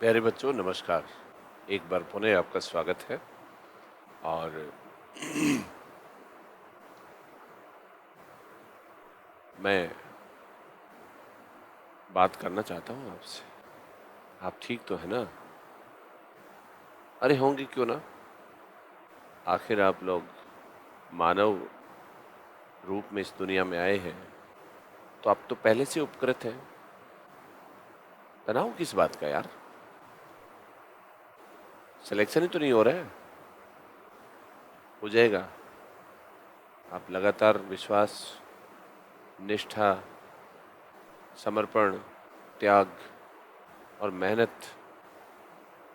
प्यारे बच्चों नमस्कार। एक बार पुनः आपका स्वागत है और मैं बात करना चाहता हूँ आपसे। आप ठीक तो है ना? अरे होंगे क्यों ना। आखिर आप लोग मानव रूप में इस दुनिया में आए हैं तो आप तो पहले से उपकृत हैं। तनाव किस बात का यार? सिलेक्शन ही तो नहीं हो रहा है। हो जाएगा। आप लगातार विश्वास, निष्ठा, समर्पण, त्याग और मेहनत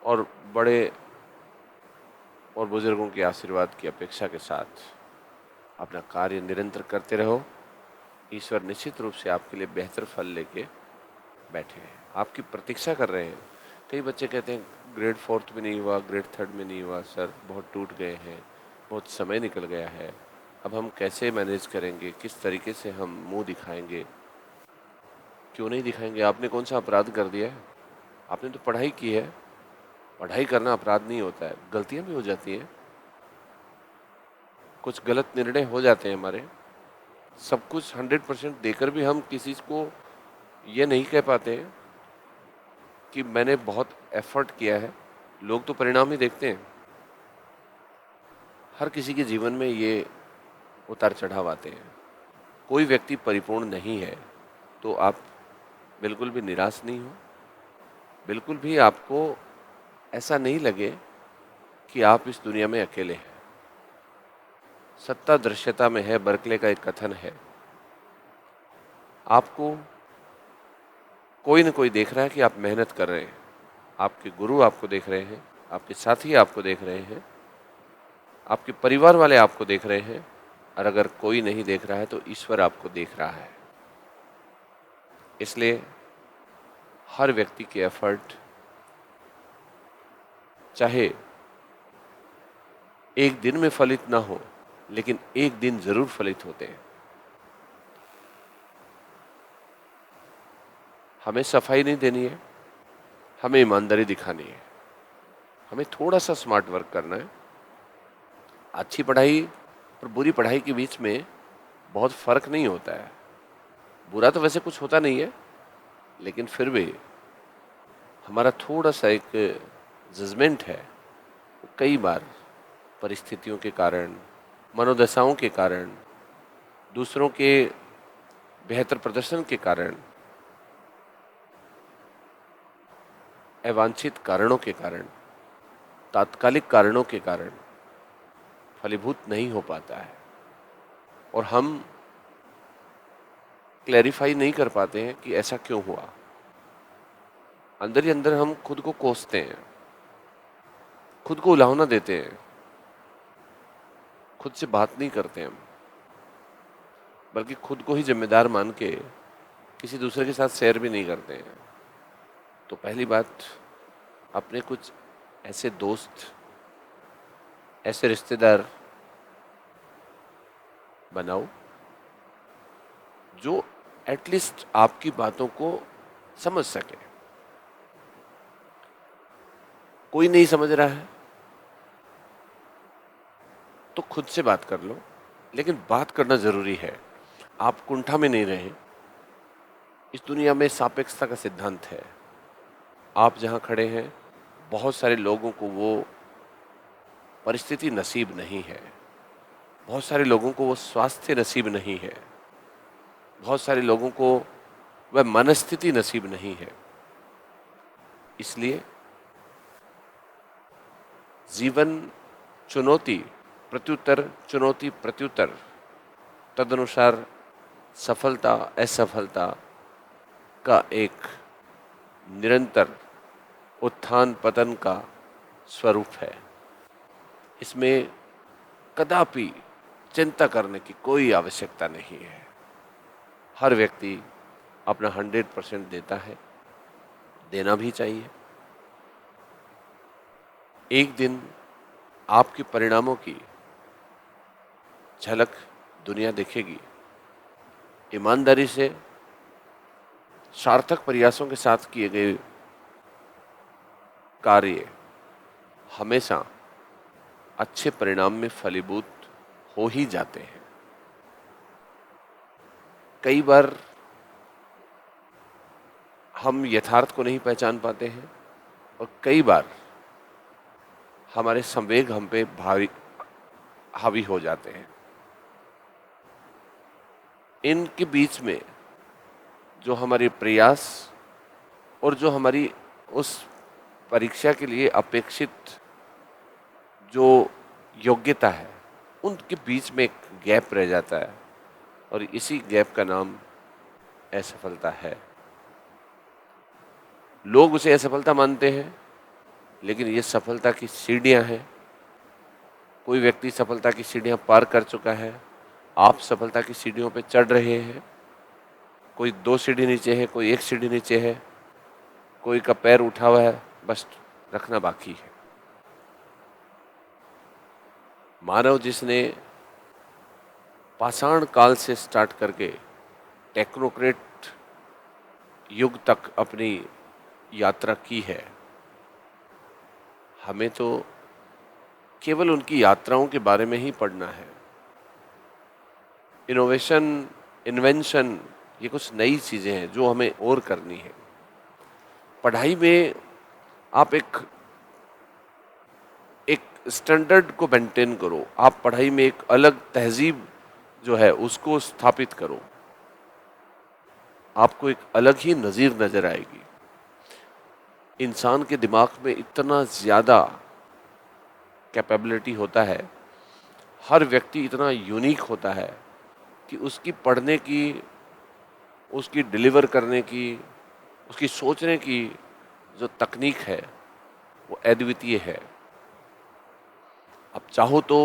और बड़े और बुजुर्गों के आशीर्वाद की अपेक्षा के साथ अपना कार्य निरंतर करते रहो। ईश्वर निश्चित रूप से आपके लिए बेहतर फल लेके बैठे हैं, आपकी प्रतीक्षा कर रहे हैं। कई बच्चे कहते हैं ग्रेड फोर्थ में नहीं हुआ, ग्रेड थर्ड में नहीं हुआ सर, बहुत टूट गए हैं, बहुत समय निकल गया है, अब हम कैसे मैनेज करेंगे, किस तरीके से हम मुंह दिखाएंगे। क्यों नहीं दिखाएंगे? आपने कौन सा अपराध कर दिया है? आपने तो पढ़ाई की है। पढ़ाई करना अपराध नहीं होता है, गलतियां भी हो जाती हैं, कुछ गलत निर्णय हो जाते हैं हमारे। सब कुछ 100% देकर भी हम किसी को ये नहीं कह पाते हैं कि मैंने बहुत एफर्ट किया है। लोग तो परिणाम ही देखते हैं। हर किसी के जीवन में ये उतार चढ़ाव आते हैं। कोई व्यक्ति परिपूर्ण नहीं है। तो आप बिल्कुल भी निराश नहीं हो। बिल्कुल भी आपको ऐसा नहीं लगे कि आप इस दुनिया में अकेले हैं। सत्ता दृश्यता में है, बर्कले का एक कथन है। आपको कोई न कोई देख रहा है कि आप मेहनत कर रहे हैं। आपके गुरु आपको देख रहे हैं, आपके साथी आपको देख रहे हैं, आपके परिवार वाले आपको देख रहे हैं। और अगर कोई नहीं देख रहा है तो ईश्वर आपको देख रहा है। इसलिए हर व्यक्ति के एफर्ट चाहे एक दिन में फलित ना हो, लेकिन एक दिन जरूर फलित होते हैं। हमें सफाई नहीं देनी है, हमें ईमानदारी दिखानी है, हमें थोड़ा सा स्मार्ट वर्क करना है। अच्छी पढ़ाई और बुरी पढ़ाई के बीच में बहुत फर्क नहीं होता है। बुरा तो वैसे कुछ होता नहीं है, लेकिन फिर भी हमारा थोड़ा सा एक जजमेंट है। कई बार परिस्थितियों के कारण, मनोदशाओं के कारण, दूसरों के बेहतर प्रदर्शन के कारण, अवांछित कारणों के कारण, तात्कालिक कारणों के कारण फलीभूत नहीं हो पाता है। और हम क्लैरिफाई नहीं कर पाते हैं कि ऐसा क्यों हुआ। अंदर ही अंदर हम खुद को कोसते हैं, खुद को उलाहना देते हैं, खुद से बात नहीं करते हम, बल्कि खुद को ही जिम्मेदार मान के किसी दूसरे के साथ शेयर भी नहीं करते हैं। तो पहली बात, अपने कुछ ऐसे दोस्त, ऐसे रिश्तेदार बनाओ जो एटलीस्ट आपकी बातों को समझ सके। कोई नहीं समझ रहा है तो खुद से बात कर लो, लेकिन बात करना जरूरी है। आप कुंठा में नहीं रहे। इस दुनिया में सापेक्षता का सिद्धांत है। आप जहां खड़े हैं, बहुत सारे लोगों को वो परिस्थिति नसीब नहीं है, बहुत सारे लोगों को वो स्वास्थ्य नसीब नहीं है, बहुत सारे लोगों को वह मनस्थिति नसीब नहीं है। इसलिए जीवन चुनौती प्रत्युत्तर, चुनौती प्रत्युत्तर, तदनुसार सफलता असफलता का एक निरंतर उत्थान पतन का स्वरूप है। इसमें कदापि चिंता करने की कोई आवश्यकता नहीं है। हर व्यक्ति अपना 100% देता है, देना भी चाहिए। एक दिन आपके परिणामों की झलक दुनिया देखेगी। ईमानदारी से, सार्थक प्रयासों के साथ किए गए कार्य हमेशा अच्छे परिणाम में फलीभूत हो ही जाते हैं। कई बार हम यथार्थ को नहीं पहचान पाते हैं और कई बार हमारे संवेग हम पे भारी हावी हो जाते हैं। इनके बीच में जो हमारे प्रयास और जो हमारी उस परीक्षा के लिए अपेक्षित जो योग्यता है, उनके बीच में एक गैप रह जाता है और इसी गैप का नाम असफलता है। लोग उसे असफलता मानते हैं, लेकिन ये सफलता की सीढ़ियां हैं। कोई व्यक्ति सफलता की सीढ़ियां पार कर चुका है, आप सफलता की सीढ़ियों पे चढ़ रहे हैं। कोई 2 सीढ़ी नीचे है, कोई 1 सीढ़ी नीचे है, कोई का पैर उठा हुआ है, बस रखना बाकी है। मानव जिसने पाषाण काल से स्टार्ट करके टेक्नोक्रेट युग तक अपनी यात्रा की है, हमें तो केवल उनकी यात्राओं के बारे में ही पढ़ना है। इनोवेशन, इन्वेंशन, ये कुछ नई चीजें हैं जो हमें और करनी है। पढ़ाई में आप एक स्टैंडर्ड को मेंटेन करो, आप पढ़ाई में एक अलग तहजीब जो है उसको स्थापित करो, आपको एक अलग ही नज़ीर नजर आएगी। इंसान के दिमाग में इतना ज़्यादा कैपेबिलिटी होता है, हर व्यक्ति इतना यूनिक होता है कि उसकी पढ़ने की, उसकी डिलीवर करने की, उसकी सोचने की जो तकनीक है वो अद्वितीय है। आप चाहो तो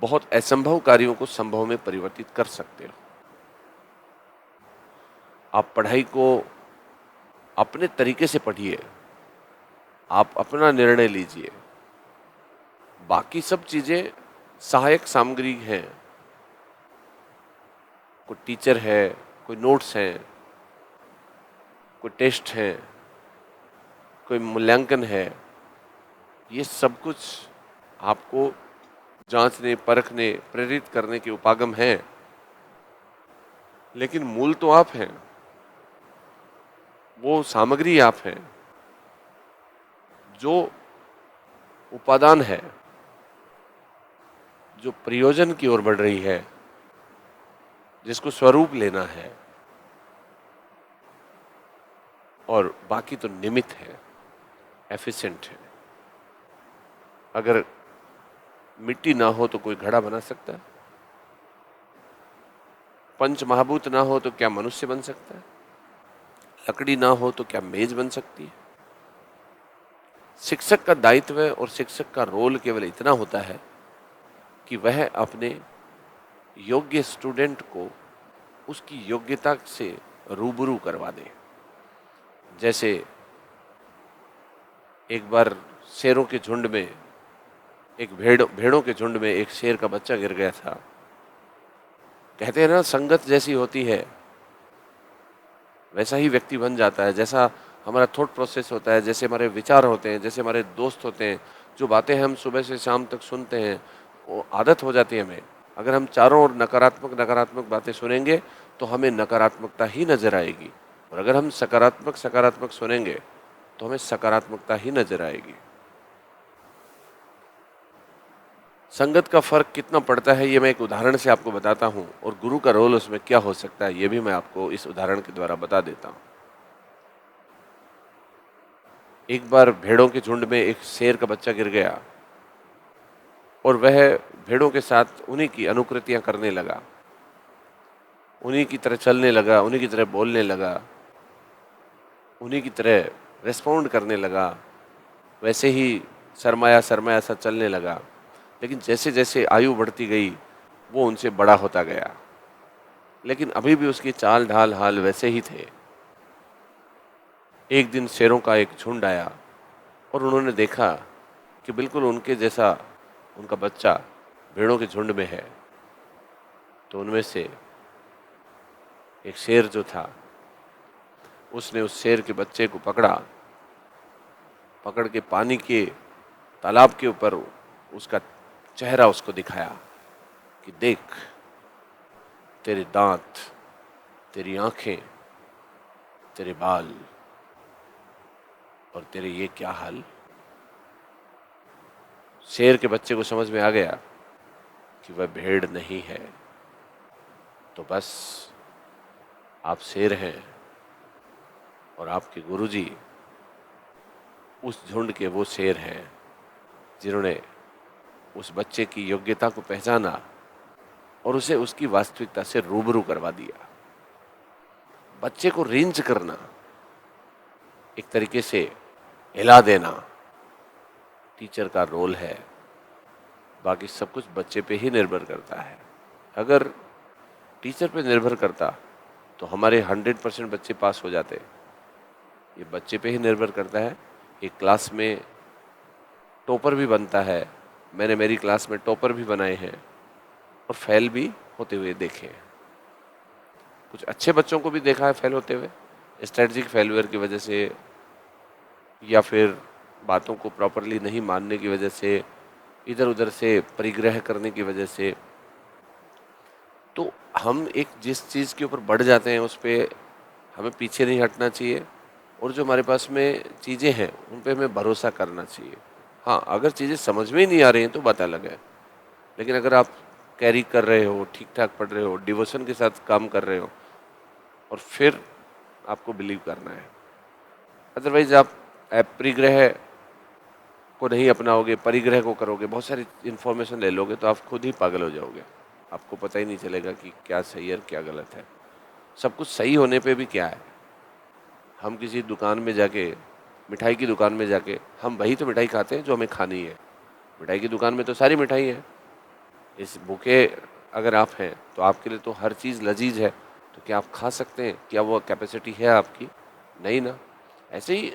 बहुत असंभव कार्यों को संभव में परिवर्तित कर सकते हो। आप पढ़ाई को अपने तरीके से पढ़िए, आप अपना निर्णय लीजिए। बाकी सब चीजें सहायक सामग्री हैं। कोई टीचर है, कोई नोट्स हैं, कोई टेस्ट है, कोई मूल्यांकन है, ये सब कुछ आपको जांचने, परखने, प्रेरित करने के उपागम हैं, लेकिन मूल तो आप हैं, वो सामग्री आप हैं। जो उपादान है, जो प्रयोजन की ओर बढ़ रही है, जिसको स्वरूप लेना है, और बाकी तो निमित्त है, एफिशिएंट है। अगर मिट्टी ना हो तो कोई घड़ा बना सकता है? पंच महाभूत ना हो तो क्या मनुष्य बन सकता है? लकड़ी ना हो तो क्या मेज बन सकती है? शिक्षक का दायित्व और शिक्षक का रोल केवल इतना होता है कि वह अपने योग्य स्टूडेंट को उसकी योग्यता से रूबरू करवा दे। जैसे एक बार शेरों के झुंड में, एक भेड़ों के झुंड में एक शेर का बच्चा गिर गया था। कहते हैं ना, संगत जैसी होती है वैसा ही व्यक्ति बन जाता है। जैसा हमारा थॉट प्रोसेस होता है, जैसे हमारे विचार होते हैं, जैसे हमारे दोस्त होते हैं, जो बातें हम सुबह से शाम तक सुनते हैं, वो आदत हो जाती है हमें। अगर हम चारों ओर नकारात्मक नकारात्मक बातें सुनेंगे तो हमें नकारात्मकता ही नजर आएगी, और अगर हम सकारात्मक सकारात्मक सुनेंगे तो हमें सकारात्मकता ही नजर आएगी। संगत का फर्क कितना पड़ता है ये मैं एक उदाहरण से आपको बताता हूँ, और गुरु का रोल उसमें क्या हो सकता है ये भी मैं आपको इस उदाहरण के द्वारा बता देता हूँ। एक बार भेड़ों के झुंड में एक शेर का बच्चा गिर गया और वह भेड़ों के साथ उन्हीं की अनुकृतियां करने लगा, उन्हीं की तरह चलने लगा, उन्हीं की तरह बोलने लगा, उन्हीं की तरह रेस्पॉन्ड करने लगा, वैसे ही सरमाया सरमाया सा चलने लगा। लेकिन जैसे जैसे आयु बढ़ती गई वो उनसे बड़ा होता गया, लेकिन अभी भी उसकी चाल ढाल हाल वैसे ही थे। एक दिन शेरों का एक झुंड आया और उन्होंने देखा कि बिल्कुल उनके जैसा उनका बच्चा भेड़ों के झुंड में है। तो उनमें से एक शेर जो था, उसने उस शेर के बच्चे को पकड़ा पकड़ के पानी के तालाब के ऊपर उसका चेहरा उसको दिखाया कि देख, तेरे दांत, तेरी आंखें, तेरे बाल और तेरे ये क्या हाल। शेर के बच्चे को समझ में आ गया कि वह भेड़ नहीं है, तो बस आप शेर हैं और आपके गुरुजी उस झुंड के वो शेर हैं जिन्होंने उस बच्चे की योग्यता को पहचाना और उसे उसकी वास्तविकता से रूबरू करवा दिया। बच्चे को रेंज करना, एक तरीके से हिला देना टीचर का रोल है। बाकी सब कुछ बच्चे पे ही निर्भर करता है। अगर टीचर पे निर्भर करता तो हमारे 100% बच्चे पास हो जाते। ये बच्चे पे ही निर्भर करता है। एक क्लास में टॉपर भी बनता है। मैंने मेरी क्लास में टॉपर भी बनाए हैं और फेल भी होते हुए देखे हैं। कुछ अच्छे बच्चों को भी देखा है फेल होते हुए, स्ट्रेटजिक फेल्यूर की वजह से या फिर बातों को प्रॉपरली नहीं मानने की वजह से, इधर उधर से परिग्रह करने की वजह से। तो हम एक जिस चीज़ के ऊपर बढ़ जाते हैं उस पर हमें पीछे नहीं हटना चाहिए और जो हमारे पास में चीज़ें हैं उन पे हमें भरोसा करना चाहिए। हाँ, अगर चीज़ें समझ में ही नहीं आ रही हैं तो बात अलग है, लेकिन अगर आप कैरी कर रहे हो, ठीक ठाक पढ़ रहे हो, डिवोशन के साथ काम कर रहे हो और फिर आपको बिलीव करना है। अदरवाइज आप परिग्रह को नहीं अपनाओगे, परिग्रह को करोगे, बहुत सारी इन्फॉर्मेशन ले लोगे तो आप खुद ही पागल हो जाओगे। आपको पता ही नहीं चलेगा कि क्या सही है और क्या गलत है। सब कुछ सही होने पे भी क्या है, हम किसी दुकान में जाके, मिठाई की दुकान में जाके हम वही तो मिठाई खाते हैं जो हमें खानी है। मिठाई की दुकान में तो सारी मिठाई है। इस भूखे अगर आप हैं तो आपके लिए तो हर चीज़ लजीज है, तो क्या आप खा सकते हैं? क्या वो कैपेसिटी है आपकी? नहीं ना। ऐसे ही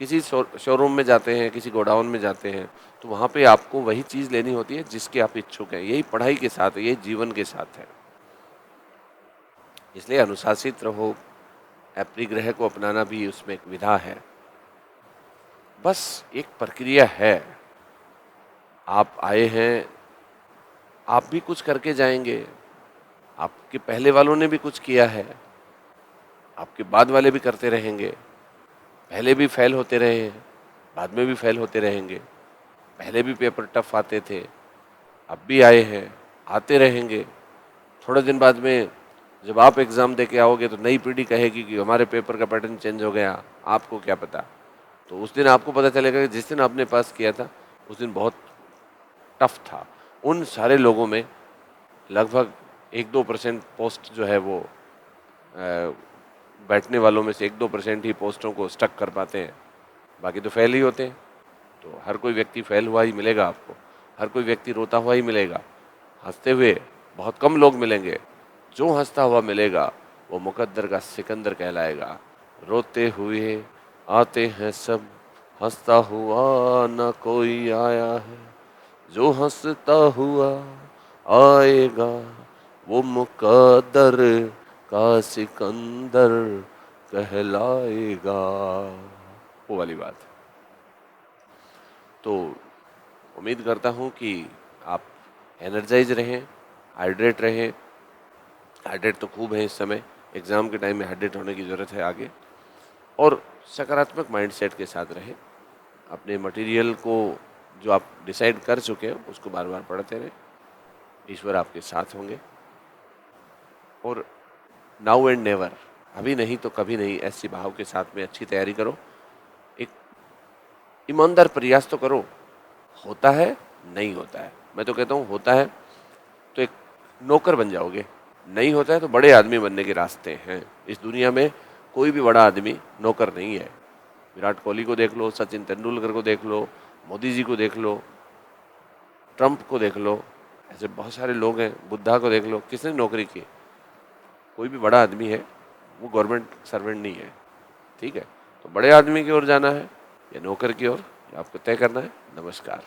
किसी शोरूम में जाते हैं, किसी गोडाउन में जाते हैं, तो वहाँ पे आपको वही चीज़ लेनी होती है जिसके आप इच्छुक हैं। यही पढ़ाई के साथ है, यही जीवन के साथ है। इसलिए अनुशासित रहो। अपरिग्रह को अपनाना भी उसमें एक विधा है। बस एक प्रक्रिया है। आप आए हैं, आप भी कुछ करके जाएंगे। आपके पहले वालों ने भी कुछ किया है, आपके बाद वाले भी करते रहेंगे। पहले भी फेल होते रहे हैं, बाद में भी फेल होते रहेंगे। पहले भी पेपर टफ आते थे, अब भी आए हैं, आते रहेंगे। थोड़े दिन बाद में जब आप एग्ज़ाम दे के आओगे तो नई पीढ़ी कहेगी कि हमारे पेपर का पैटर्न चेंज हो गया, आपको क्या पता। तो उस दिन आपको पता चलेगा कि जिस दिन आपने पास किया था उस दिन बहुत टफ था। उन सारे लोगों में लगभग 1-2% पोस्ट जो है वो बैठने वालों में से 1-2% ही पोस्टों को स्टक कर पाते हैं, बाकी तो फेल ही होते हैं। तो हर कोई व्यक्ति फेल हुआ ही मिलेगा आपको, हर कोई व्यक्ति रोता हुआ ही मिलेगा। हंसते हुए बहुत कम लोग मिलेंगे। जो हंसता हुआ मिलेगा वो मुकद्दर का सिकंदर कहलाएगा। रोते हुए आते हैं सब, हंसता हुआ न कोई आया है। जो हंसता हुआ आएगा वो मुकद्दर का सिकंदर कहलाएगा। वो वाली बात। तो उम्मीद करता हूँ कि आप एनर्जाइज रहें, हाइड्रेट रहें। हाइड्रेट तो खूब है इस समय, एग्ज़ाम के टाइम में हाइड्रेट होने की ज़रूरत है आगे। और सकारात्मक माइंडसेट के साथ रहें। अपने मटेरियल को जो आप डिसाइड कर चुके हैं उसको बार बार पढ़ते रहें। ईश्वर आपके साथ होंगे। और नाउ एंड नेवर, अभी नहीं तो कभी नहीं, ऐसी भाव के साथ में अच्छी तैयारी करो। एक ईमानदार प्रयास तो करो। होता है, नहीं होता है, मैं तो कहता हूँ होता है तो एक नौकर बन जाओगे, नहीं होता है तो बड़े आदमी बनने के रास्ते हैं। इस दुनिया में कोई भी बड़ा आदमी नौकर नहीं है। विराट कोहली को देख लो, सचिन तेंदुलकर को देख लो, मोदी जी को देख लो, ट्रंप को देख लो, ऐसे बहुत सारे लोग हैं, बुद्धा को देख लो, किसने नौकरी की? कोई भी बड़ा आदमी है वो गवर्नमेंट सर्वेंट नहीं है। ठीक है, तो बड़े आदमी की ओर जाना है या नौकर की ओर, आपको तय करना है। नमस्कार।